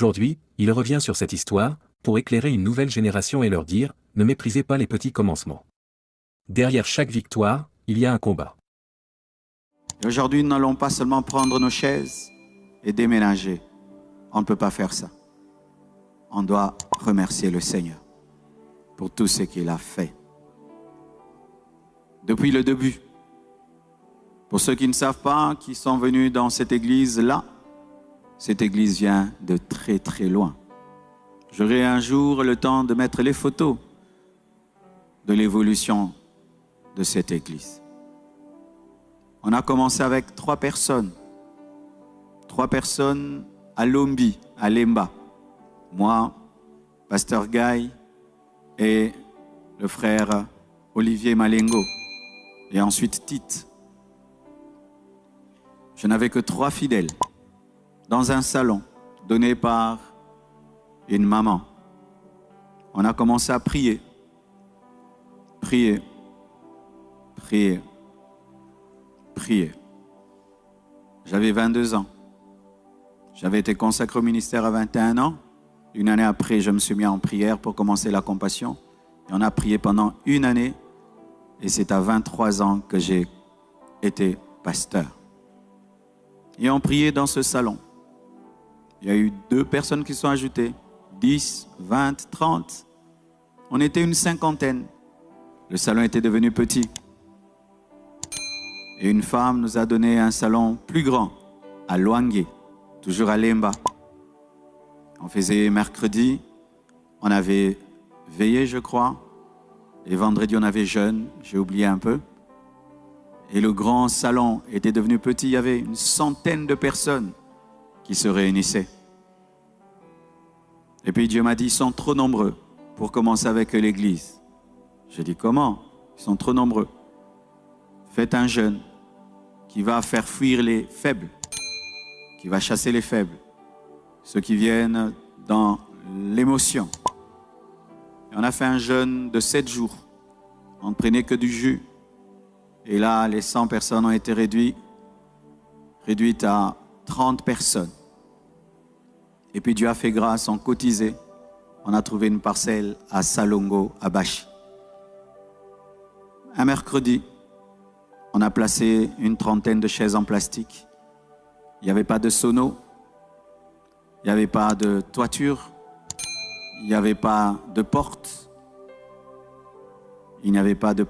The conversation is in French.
Aujourd'hui, il revient sur cette histoire, pour éclairer une nouvelle génération et leur dire, ne méprisez pas les petits commencements. Derrière chaque victoire, il y a un combat. Et aujourd'hui, nous n'allons pas seulement prendre nos chaises et déménager. On ne peut pas faire ça. On doit remercier le Seigneur pour tout ce qu'il a fait. Depuis le début. Pour ceux qui ne savent pas, qui sont venus dans cette église-là, cette église vient de très très loin. J'aurai un jour le temps de mettre les photos de l'évolution de cette église. On a commencé avec 3 personnes. 3 personnes à Lombi, à Lemba. Moi, Pasteur Guy et le frère Olivier Malengo. Et ensuite Tite. Je n'avais que 3 fidèles dans un salon donné par une maman. On a commencé à prier. Prier. Prier. Prier. J'avais 22 ans. J'avais été consacré au ministère à 21 ans. Une année après, je me suis mis en prière pour commencer la compassion. Et on a prié pendant une année. Et c'est à 23 ans que j'ai été pasteur. Et on priait dans ce salon. Il y a eu 2 personnes qui sont ajoutées. 10, 20, 30. On était une 50aine. Le salon était devenu petit. Et une femme nous a donné un salon plus grand, à Luangue, toujours à Lemba. On faisait mercredi, on avait veillé, je crois. Et vendredi, on avait jeûne, j'ai oublié un peu. Et le grand salon était devenu petit, il y avait une centaine de personnes qui se réunissaient. Et puis Dieu m'a dit, ils sont trop nombreux pour commencer avec l'église. J'ai dit, comment? Ils sont trop nombreux. Faites un jeûne qui va faire fuir les faibles, qui va chasser les faibles, ceux qui viennent dans l'émotion. Et on a fait un jeûne de 7 jours. On ne prenait que du jus. Et là, les 100 personnes ont été réduites à 30 personnes. Et puis Dieu a fait grâce, on cotisait. On a trouvé une parcelle à Salongo, à Bachi. Un mercredi, on a placé une 30aine de chaises en plastique. Il n'y avait pas de sono, il n'y avait pas de toiture, il n'y avait pas de porte, il n'y avait pas de